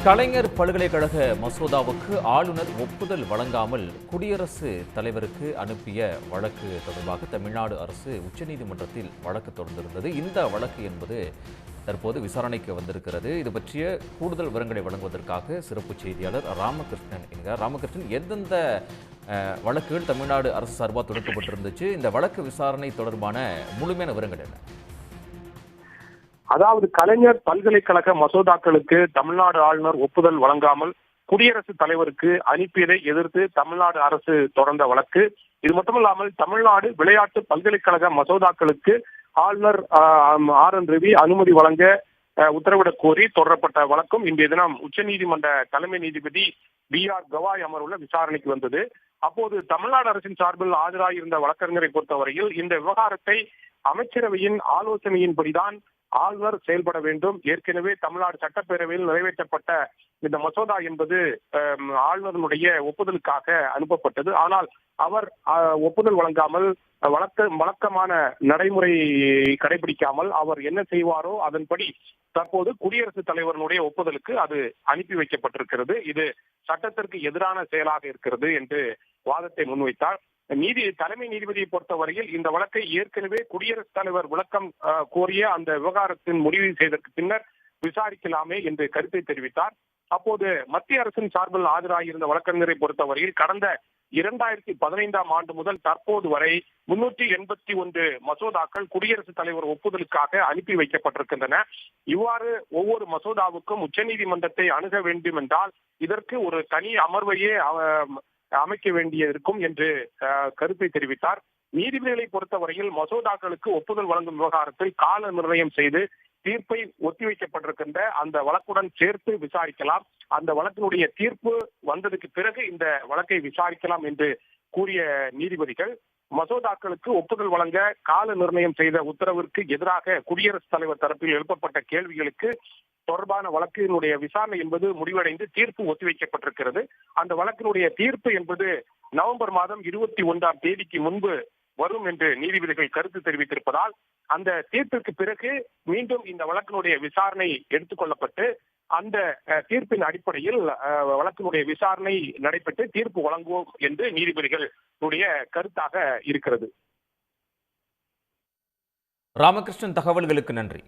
கலைஞர் பல்கலைக்கழக மசோதாவுக்கு ஆளுநர் ஒப்புதல் வழங்காமல் குடியரசுத் தலைவருக்கு அனுப்பிய வழக்கு தொடர்பாக தமிழ்நாடு அரசு உச்சநீதிமன்றத்தில் வழக்கு தொடர்ந்திருந்தது. இந்த வழக்கு என்பது தற்போது விசாரணைக்கு வந்திருக்கிறது. இது பற்றிய கூடுதல் விவரங்களை வழங்குவதற்காக சிறப்பு செய்தியாளர் ராமகிருஷ்ணன் என்கிறார். ராமகிருஷ்ணன், எந்தெந்த வழக்குகள் தமிழ்நாடு அரசு சார்பாக தொடர்க்கப்பட்டிருந்துச்சு? இந்த வழக்கு விசாரணை தொடர்பான முழுமையான விவரங்கள் என்ன? அதாவது கலைஞர் பல்கலைக்கழக மசோதாக்களுக்கு தமிழ்நாடு ஆளுநர் ஒப்புதல் வழங்காமல் குடியரசுத் தலைவருக்கு அனுப்பியதை எதிர்த்து தமிழ்நாடு அரசு தொடர்ந்த வழக்கு. இது மட்டுமல்லாமல் தமிழ்நாடு விளையாட்டு பல்கலைக்கழக மசோதாக்களுக்கு ஆளுநர் RN ரவி அனுமதி வழங்க உத்தரவிடக் கோரி தொடரப்பட்ட வழக்கும் இன்றைய தினம் உச்சநீதிமன்ற தலைமை நீதிபதி BR கவாய் அமர்வுள்ள விசாரணைக்கு வந்தது. அப்போது தமிழ்நாடு அரசின் சார்பில் ஆஜராகியிருந்த வழக்கறிஞரை பொறுத்தவரையில் இந்த விவகாரத்தை அமைச்சரவையின் ஆலோசனையின்படிதான் ஆளுநர் செயல்பட வேண்டும். ஏற்கனவே தமிழ்நாடு சட்டப்பேரவையில் நிறைவேற்றப்பட்ட இந்த மசோதா என்பது ஆளுநருடைய ஒப்புதலுக்காக அனுப்பப்பட்டது. ஆனால் அவர் ஒப்புதல் வழங்காமல் வழக்கமான நடைமுறை கடைபிடிக்காமல் அவர் என்ன செய்வாரோ அதன்படி தற்போது குடியரசுத் தலைவருடைய ஒப்புதலுக்கு அது அனுப்பி வைக்கப்பட்டிருக்கிறது. இது சட்டத்திற்கு எதிரான செயலாக இருக்கிறது என்று வாதத்தை முன்வைத்தார். தலைமை நீதிபதியை பொறுத்தவரையில் இந்த வழக்கை ஏற்கனவே குடியரசுத் தலைவர் விளக்கம் கோரிய அந்த விவகாரத்தின் முடிவு செய்ததற்கு பின்னர் விசாரிக்கலாமே என்று கருத்தை தெரிவித்தார். அப்போது மத்திய அரசின் சார்பில் ஆஜராகியிருந்த வழக்கறிஞரை பொறுத்தவரையில் கடந்த 2015ஆம் ஆண்டு முதல் தற்போது வரை 381 மசோதாக்கள் குடியரசுத் தலைவர் ஒப்புதலுக்காக அனுப்பி வைக்கப்பட்டிருக்கின்றன. இவ்வாறு ஒவ்வொரு மசோதாவுக்கும் உச்சநீதிமன்றத்தை அணுக வேண்டும் என்றால் இதற்கு ஒரு தனி அமர்வையே அமைக்க வேண்டியிருக்கும் என்று கருத்தை தெரிவித்தார். நீதிபதிகளை பொறுத்தவரையில் மசோதாக்களுக்கு ஒப்புதல் வழங்கும் விவகாரத்தில் கால நிர்ணயம் செய்து தீர்ப்பை ஒத்திவைக்கப்பட்டிருக்கின்ற அந்த வழக்குடன் சேர்த்து விசாரிக்கலாம். அந்த வழக்கினுடைய தீர்ப்பு வந்ததுக்கு பிறகு இந்த வழக்கை விசாரிக்கலாம் என்று கூறிய நீதிபதிகள் மசோதாக்களுக்கு ஒப்புதல் வழங்க கால நிர்ணயம் செய்த உத்தரவிற்கு எதிராக குடியரசுத் தலைவர் தரப்பில் எழுப்பப்பட்ட கேள்விகளுக்கு தொடர்பான வழக்கினுடைய விசாரணை என்பது முடிவடைந்து தீர்ப்பு ஒத்திவைக்கப்பட்டிருக்கிறது. அந்த வழக்கினுடைய தீர்ப்பு என்பது நவம்பர் மாதம் 21ஆம் தேதிக்கு முன்பு வரும் என்று நீதிபதிகள் கருத்து தெரிவித்திருப்பதால் அந்த தீர்ப்பிற்கு பிறகு மீண்டும் இந்த வழக்கினுடைய விசாரணை எடுத்துக் கொள்ளப்பட்டு அந்த தீர்ப்பின் அடிப்படையில் வழக்கினுடைய விசாரணை நடைபெற்று தீர்ப்பு வழங்குவோம் என்று நீதிபதிகளுடைய கருத்தாக இருக்கிறது. ராமகிருஷ்ணன், தகவல்களுக்கு நன்றி.